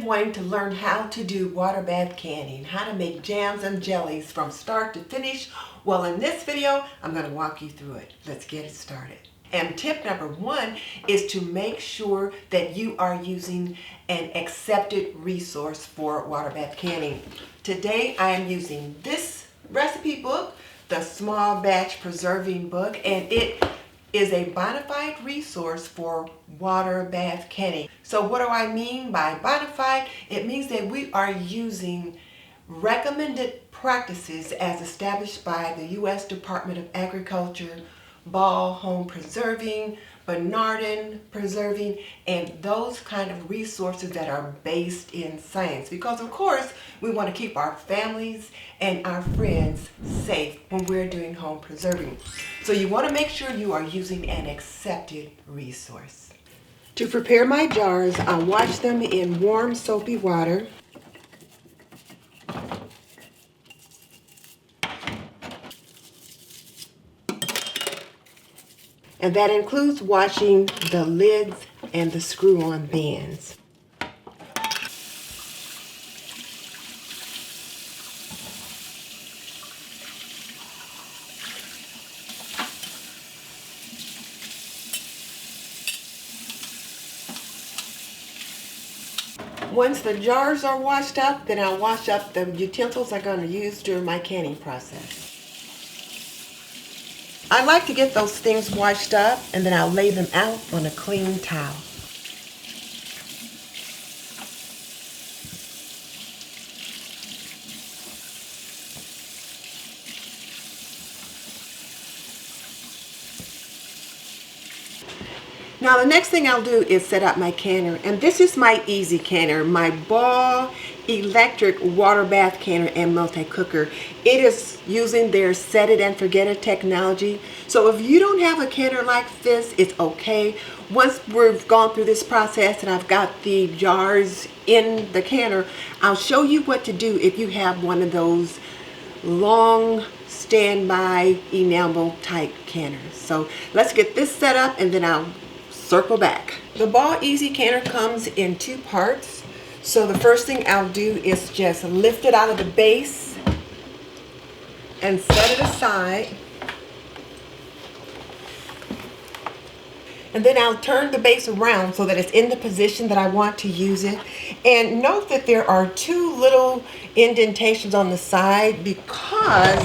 wanting to learn how to do water bath canning, how to make jams and jellies from start to finish, well, in this video, I'm going to walk you through it. Let's get it started. And tip number one is to make sure that you are using an accepted resource for water bath canning. Today, I am using this recipe book, the Small Batch Preserving Book, and it is a bona fide resource for water bath canning. So what do I mean by bona fide? It means that we are using recommended practices as established by the U.S. Department of Agriculture, Ball Home Preserving, Bernardin Preserving, and those kind of resources that are based in science. Because of course, we want to keep our families and our friends safe when we're doing home preserving. So you want to make sure you are using an accepted resource. To prepare my jars, I'll wash them in warm soapy water. And that includes washing the lids and the screw-on bands. Once the jars are washed up, then I'll wash up the utensils I'm going to use during my canning process. I like to get those things washed up and then I'll lay them out on a clean towel. Now the next thing I'll do is set up my canner, and this is my EasyCanner, my Ball electric water bath canner and multi-cooker. It is using their set it and forget it technology. So if you don't have a canner like this, it's okay. Once we've gone through this process and I've got the jars in the canner, I'll show you what to do if you have one of those long standby enamel type canners. So let's get this set up and then I'll circle back. The Ball EasyCanner comes in two parts. So the first thing I'll do is just lift it out of the base and set it aside. And then I'll turn the base around so that it's in the position that I want to use it. And note that there are two little indentations on the side because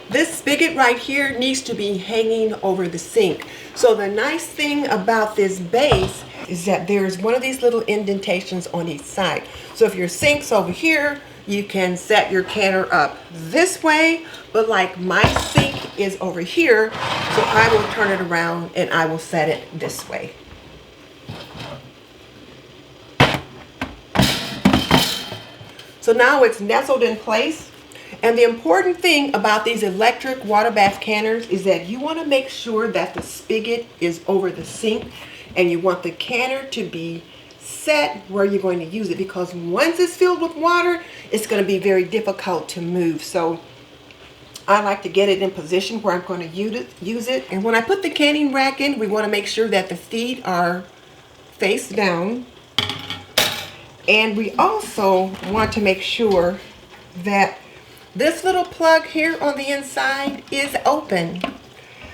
this spigot right here needs to be hanging over the sink. So the nice thing about this base is that there's one of these little indentations on each side. So if your sink's over here, you can set your canner up this way, but like my sink is over here, so I will turn it around and I will set it this way. So now it's nestled in place. And the important thing about these electric water bath canners is that you want to make sure that the spigot is over the sink and you want the canner to be set where you're going to use it, because once it's filled with water, it's going to be very difficult to move. So I like to get it in position where I'm going to use it. And when I put the canning rack in, we want to make sure that the feet are face down. And we also want to make sure that this little plug here on the inside is open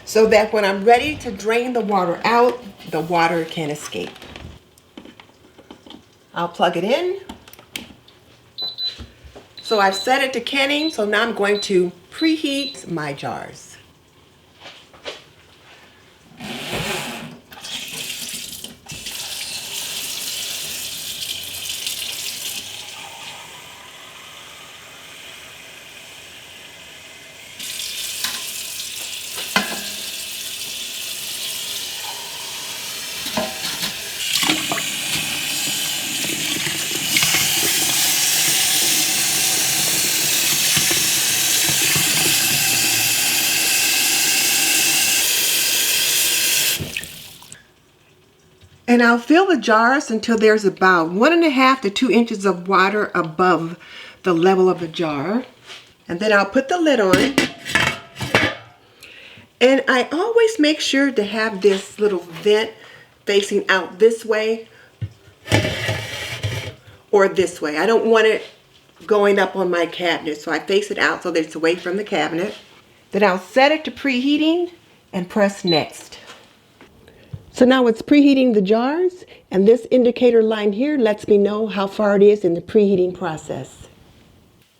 so that when I'm ready to drain the water out, the water can escape. I'll plug it in. So I've set it to canning, so now I'm going to preheat my jars. And I'll fill the jars until there's about 1.5 to 2 inches of water above the level of the jar. And then I'll put the lid on. And I always make sure to have this little vent facing out this way or this way. I don't want it going up on my cabinet, so I face it out so that it's away from the cabinet. Then I'll set it to preheating and press next. So now it's preheating the jars, and this indicator line here lets me know how far it is in the preheating process.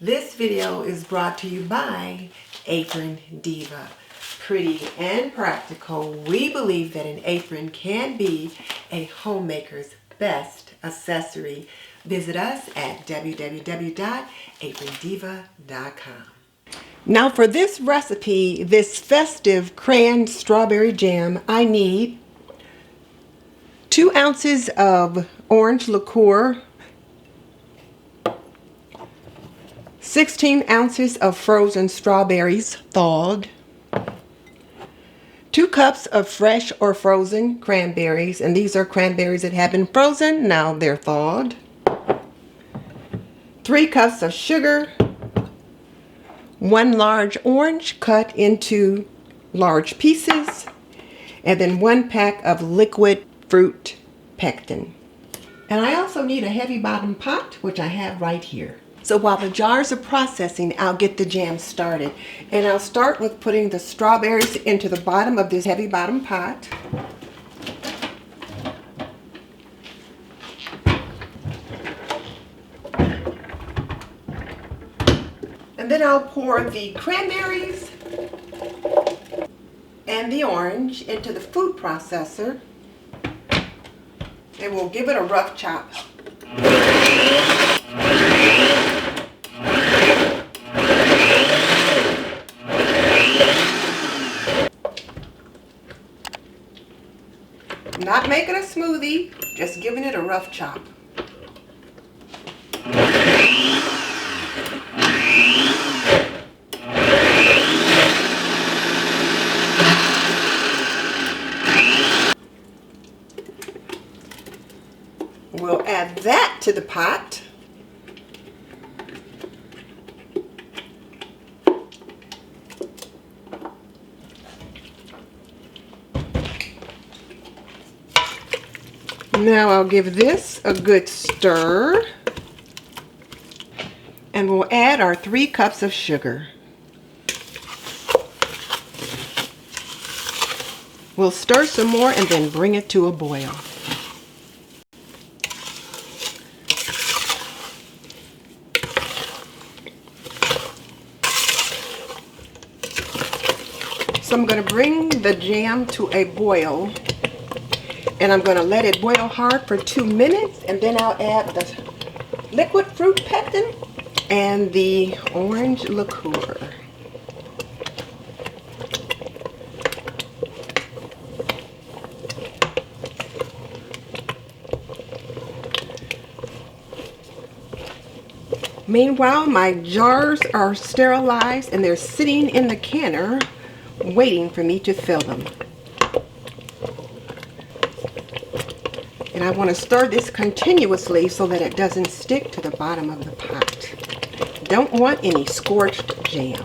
This video is brought to you by Aprondiva. Pretty and practical, we believe that an apron can be a homemaker's best accessory. Visit us at www.aprondiva.com. Now for this recipe, this festive CranStrawberry Jam, I need 2 ounces of orange liqueur, 16 ounces of frozen strawberries thawed, 2 cups of fresh or frozen cranberries, and these are cranberries that have been frozen, now they're thawed, 3 cups of sugar, 1 large orange cut into large pieces, and then 1 pack of liquid fruit pectin. And I also need a heavy bottom pot, which I have right here. So while the jars are processing, I'll get the jam started. And I'll start with putting the strawberries into the bottom of this heavy bottom pot. And then I'll pour the cranberries and the orange into the food processor. And we'll give it a rough chop. Not making a smoothie, just giving it a rough chop. We'll add that to the pot. Now I'll give this a good stir. And we'll add our 3 cups of sugar. We'll stir some more and then bring it to a boil. So I'm going to bring the jam to a boil, and I'm going to let it boil hard for 2 minutes, and then I'll add the liquid fruit pectin and the orange liqueur. Meanwhile, my jars are sterilized and they're sitting in the canner waiting for me to fill them. And I want to stir this continuously so that it doesn't stick to the bottom of the pot. Don't want any scorched jam.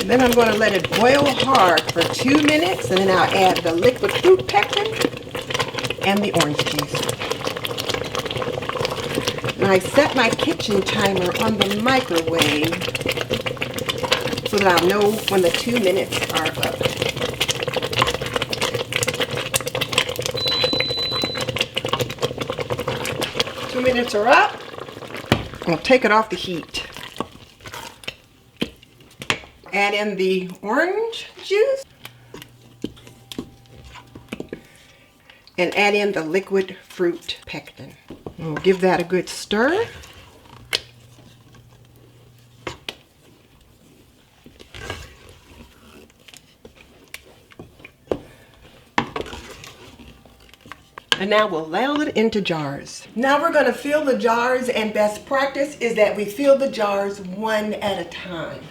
Then I'm going to let it boil hard for 2 minutes, and then I'll add the liquid fruit pectin and the orange juice. And I set my kitchen timer on the microwave so that I'll know when the 2 minutes are up. Two minutes are up. I'll take it off the heat. Add in the orange juice and add in the liquid fruit pectin. We'll give that a good stir. And now we'll ladle it into jars. Now we're going to fill the jars, and best practice is that we fill the jars one at a time.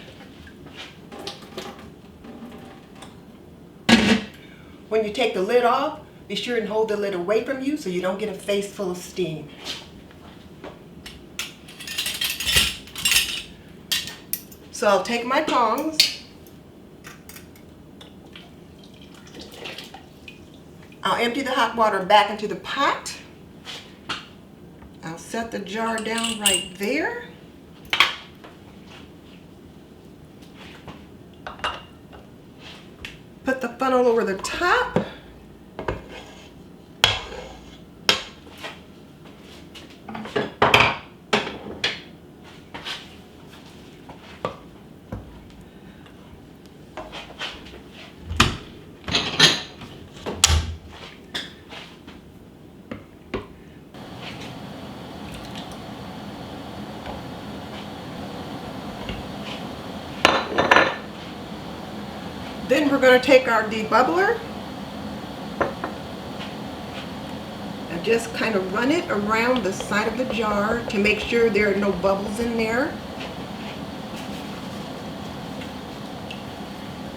When you take the lid off, be sure and hold the lid away from you so you don't get a face full of steam. So I'll take my tongs. I'll empty the hot water back into the pot. I'll set the jar down right there. Put the funnel over the top. Then we're going to take our debubbler and just kind of run it around the side of the jar to make sure there are no bubbles in there.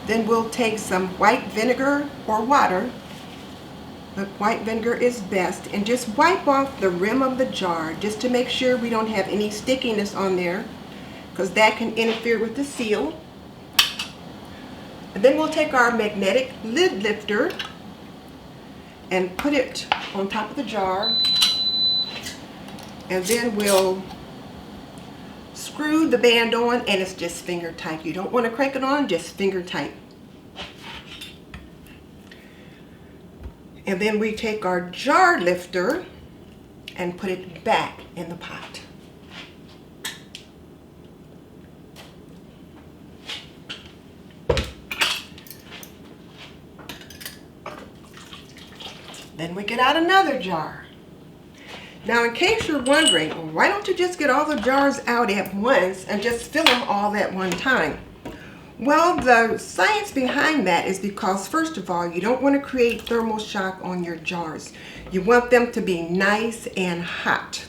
Then we'll take some white vinegar or water, but white vinegar is best, and just wipe off the rim of the jar just to make sure we don't have any stickiness on there, because that can interfere with the seal. And then we'll take our magnetic lid lifter and put it on top of the jar, and then we'll screw the band on, and it's just finger tight. You don't want to crank it on, just finger tight. And then we take our jar lifter and put it back in the pot. Then we get out another jar. Now, in case you're wondering, well, why don't you just get all the jars out at once and just fill them all at one time? Well, the science behind that is because, first of all, you don't want to create thermal shock on your jars. You want them to be nice and hot.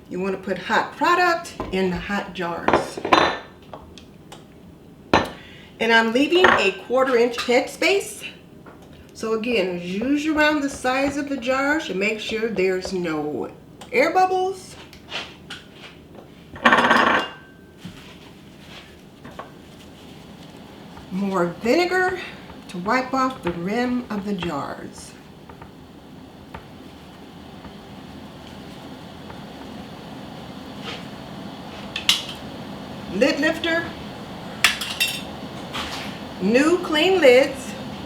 You want to put hot product in the hot jars. And I'm leaving a 1/4-inch headspace. So again, use around the sides of the jars to make sure there's no air bubbles. More vinegar to wipe off the rim of the jars. Lid lifter. New clean lids.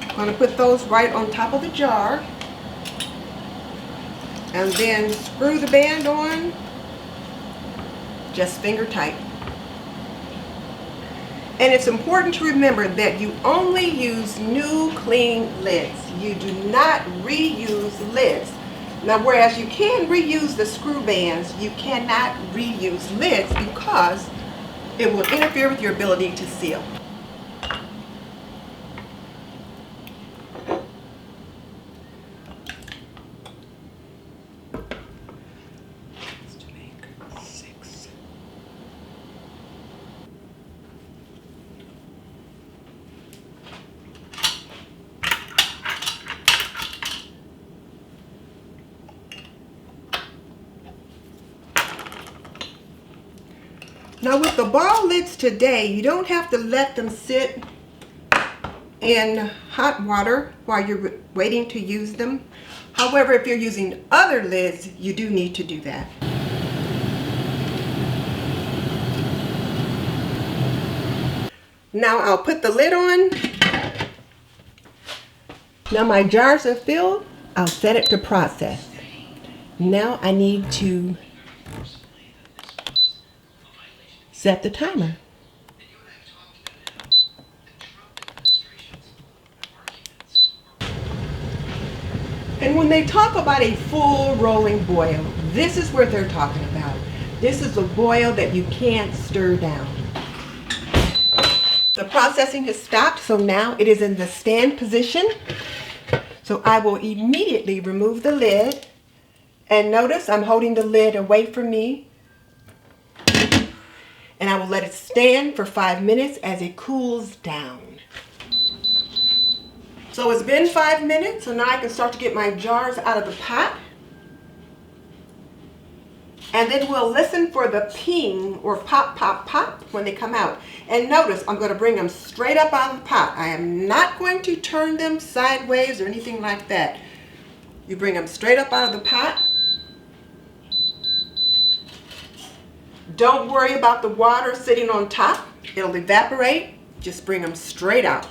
I'm going to put those right on top of the jar, and then screw the band on, just finger tight. And it's important to remember that you only use new clean lids. You do not reuse lids. Now, whereas you can reuse the screw bands, you cannot reuse lids because it will interfere with your ability to seal. Now, with the ball lids today, you don't have to let them sit in hot water while you're waiting to use them. However, if you're using other lids, you do need to do that. Now I'll put the lid on. Now my jars are filled. I'll set it to process. Now I need to set the timer. And when they talk about a full rolling boil, this is what they're talking about. This is a boil that you can't stir down. The processing has stopped, so now it is in the stand position. So I will immediately remove the lid. And notice I'm holding the lid away from me. And I will let it stand for 5 minutes as it cools down. So it's been 5 minutes, so now I can start to get my jars out of the pot. And then we'll listen for the ping or pop, pop, pop when they come out. And notice I'm going to bring them straight up out of the pot. I am not going to turn them sideways or anything like that. You bring them straight up out of the pot. Don't worry about the water sitting on top. It'll evaporate. Just bring them straight out.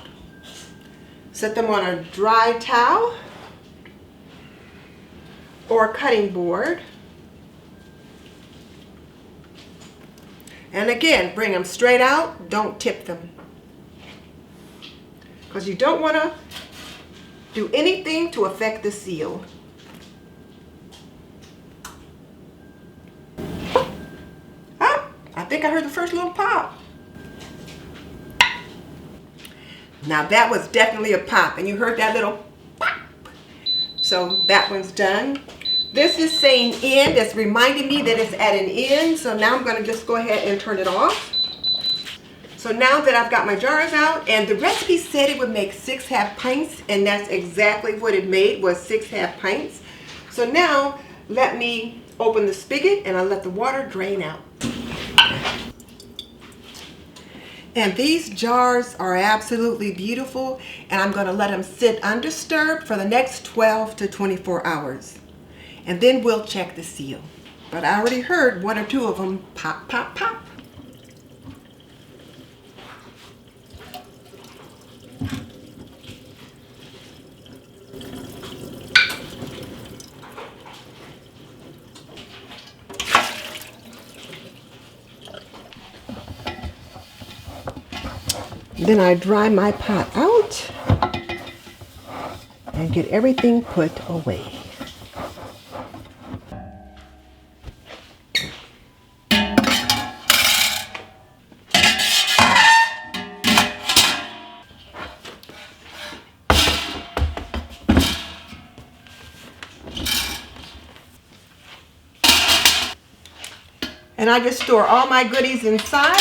Set them on a dry towel or a cutting board. And again, bring them straight out. Don't tip them, because you don't want to do anything to affect the seal. Ah, I think I heard the first little pop. Now that was definitely a pop, and you heard that little pop. So that one's done. This is saying end. It's reminding me that it's at an end. So now I'm going to just go ahead and turn it off. So now that I've got my jars out, and the recipe said it would make 6 half pints, and that's exactly what it made, was 6 half pints. So now let me open the spigot and I'll let the water drain out. And these jars are absolutely beautiful, and I'm going to let them sit undisturbed for the next 12 to 24 hours. And then we'll check the seal. But I already heard 1 or 2 of them pop, pop, pop. Then I dry my pot out and get everything put away. And I just store all my goodies inside.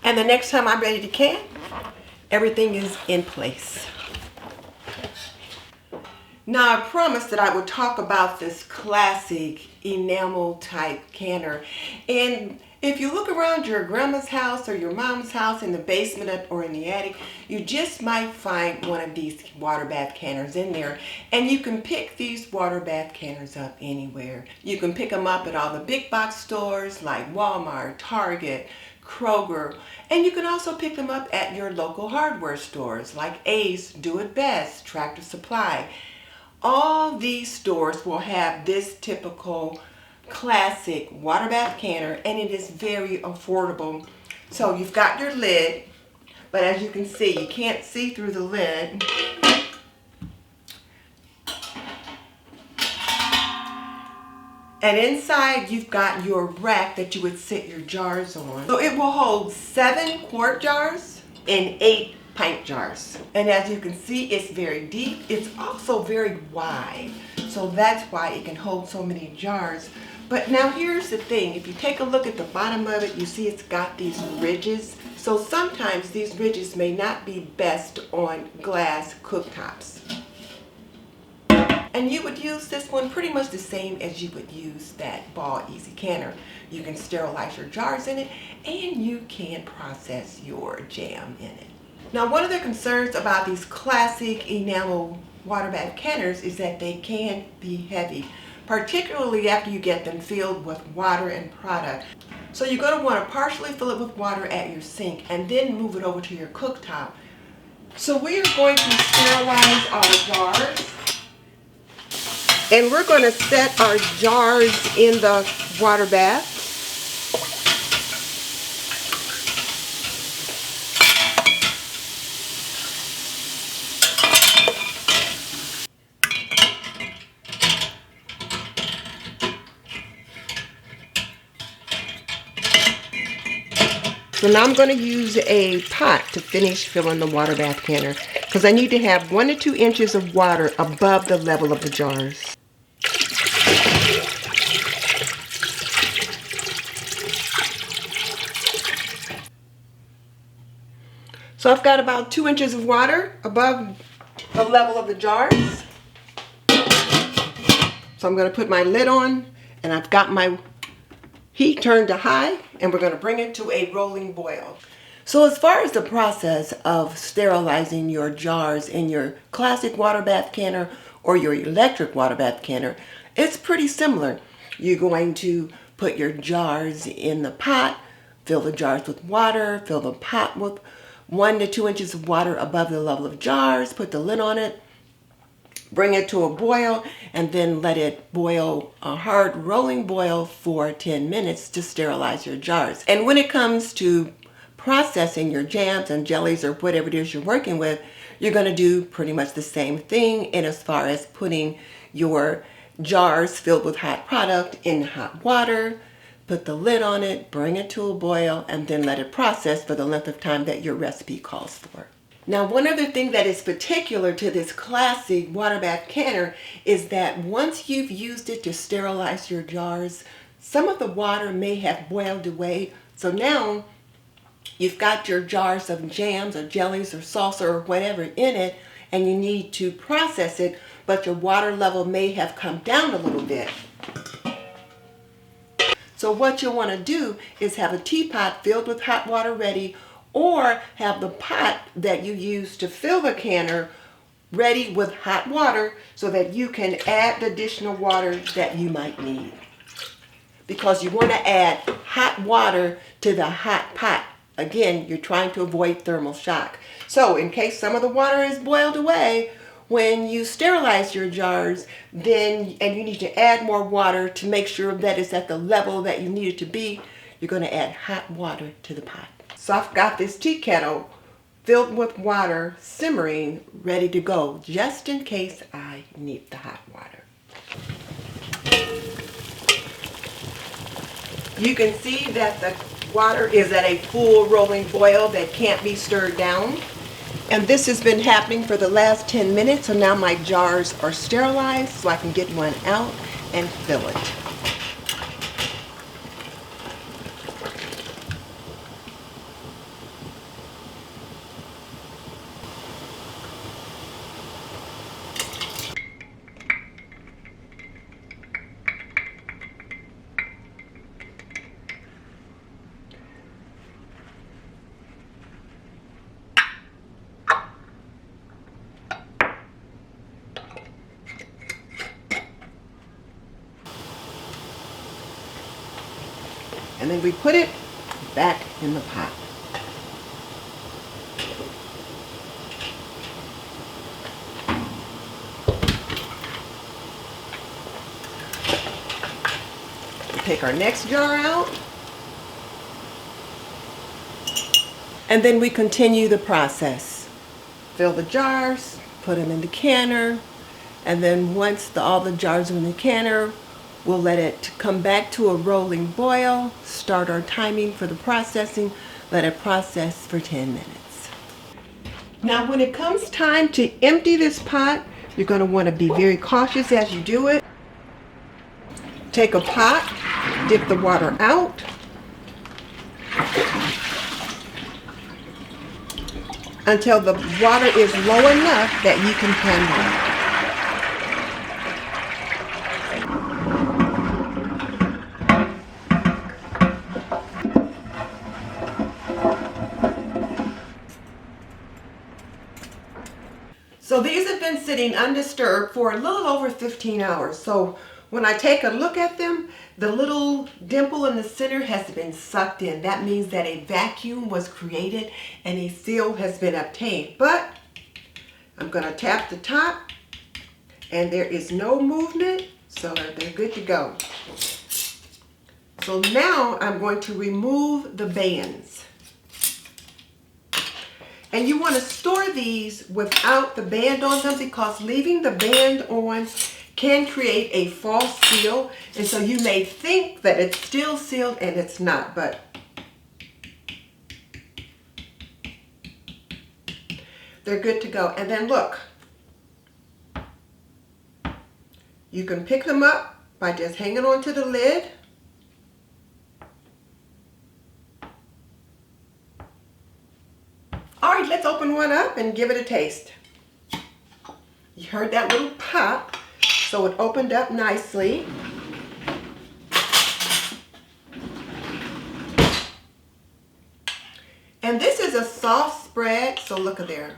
And the next time I'm ready to can, everything is in place. Now I promised that I would talk about this classic enamel type canner. And if you look around your grandma's house or your mom's house in the basement or in the attic, you just might find one of these water bath canners in there. And you can pick these water bath canners up anywhere. You can pick them up at all the big box stores like Walmart, Target, Kroger, and you can also pick them up at your local hardware stores like Ace, Do It Best, Tractor Supply. All these stores will have this typical classic water bath canner, and it is very affordable. So you've got your lid, but as you can see, you can't see through the lid. And inside you've got your rack that you would sit your jars on. So it will hold 7 quart jars and 8 pint jars. And as you can see, it's very deep. It's also very wide. So that's why it can hold so many jars. But now here's the thing. If you take a look at the bottom of it, you see it's got these ridges. So sometimes these ridges may not be best on glass cooktops. And you would use this one pretty much the same as you would use that Ball EasyCanner. You can sterilize your jars in it, and you can process your jam in it. Now, one of the concerns about these classic enamel water bath canners is that they can be heavy, particularly after you get them filled with water and product. So you're going to want to partially fill it with water at your sink and then move it over to your cooktop. So we are going to sterilize our jars. And we're going to set our jars in the water bath. So now I'm going to use a pot to finish filling the water bath canner, because I need to have 1 to 2 inches of water above the level of the jars. So I've got about 2 inches of water above the level of the jars. So I'm going to put my lid on, and I've got my heat turned to high, and we're going to bring it to a rolling boil. So as far as the process of sterilizing your jars in your classic water bath canner or your electric water bath canner, it's pretty similar. You're going to put your jars in the pot, fill the jars with water, fill the pot with 1 to 2 inches of water above the level of jars, put the lid on it, bring it to a boil, and then let it boil, a hard rolling boil for 10 minutes to sterilize your jars. And when it comes to processing your jams and jellies or whatever it is you're working with, you're going to do pretty much the same thing in as far as putting your jars filled with hot product in hot water, put the lid on it, bring it to a boil, and then let it process for the length of time that your recipe calls for. Now, one other thing that is particular to this classic water bath canner is that once you've used it to sterilize your jars, some of the water may have boiled away. So now you've got your jars of jams or jellies or salsa or whatever in it, and you need to process it, but your water level may have come down a little bit. So what you'll want to do is have a teapot filled with hot water ready, or have the pot that you use to fill the canner ready with hot water so that you can add the additional water that you might need. Because you want to add hot water to the hot pot. Again, you're trying to avoid thermal shock. So in case some of the water is boiled away, when you sterilize your jars, and you need to add more water to make sure that it's at the level that you need it to be, you're going to add hot water to the pot. So I've got this tea kettle filled with water simmering, ready to go, just in case I need the hot water. You can see that the water is at a full rolling boil that can't be stirred down. And this has been happening for the last 10 minutes, so now my jars are sterilized so I can get one out and fill it. And then we put it back in the pot. We take our next jar out. And then we continue the process. Fill the jars, put them in the canner, and then once all the jars are in the canner, we'll let it come back to a rolling boil, start our timing for the processing, let it process for 10 minutes. Now when it comes time to empty this pot, you're going to want to be very cautious as you do it. Take a pot, dip the water out, until the water is low enough that you can handle it. So these have been sitting undisturbed for a little over 15 hours. So when I take a look at them, the little dimple in the center has been sucked in. That means that a vacuum was created and a seal has been obtained. But I'm going to tap the top and there is no movement, so they're good to go. So now I'm going to remove the bands. And you want to store these without the band on them, because leaving the band on can create a false seal. And so you may think that it's still sealed and it's not, but they're good to go. And then look, you can pick them up by just hanging on to the lid. All right, let's up and give it a taste. You heard that little pop, so it opened up nicely. And this is a soft spread, so look at there.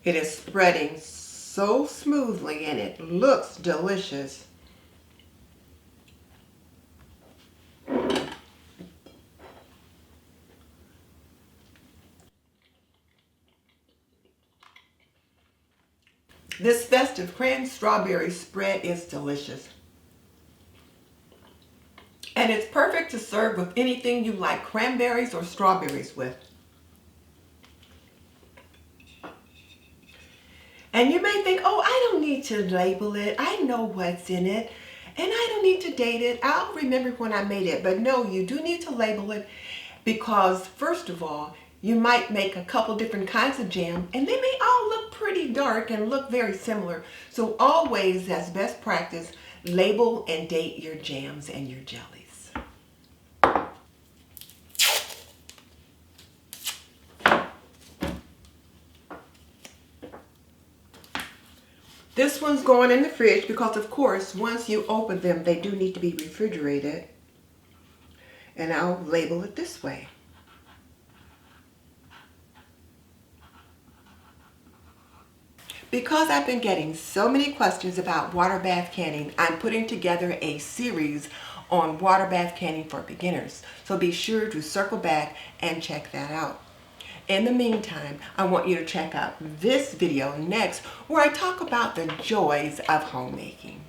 It is spreading so smoothly and it looks delicious. This festive CranStrawberry spread is delicious. And it's perfect to serve with anything you like cranberries or strawberries with. And you may think, oh, I don't need to label it. I know what's in it. And I don't need to date it. I'll remember when I made it. But no, you do need to label it because, first of all, you might make a couple different kinds of jam and they may all look pretty dark and look very similar. So always, as best practice, label and date your jams and your jellies. This one's going in the fridge because, of course, once you open them, they do need to be refrigerated. And I'll label it this way. Because I've been getting so many questions about water bath canning, I'm putting together a series on water bath canning for beginners. So be sure to circle back and check that out. In the meantime, I want you to check out this video next where I talk about the joys of homemaking.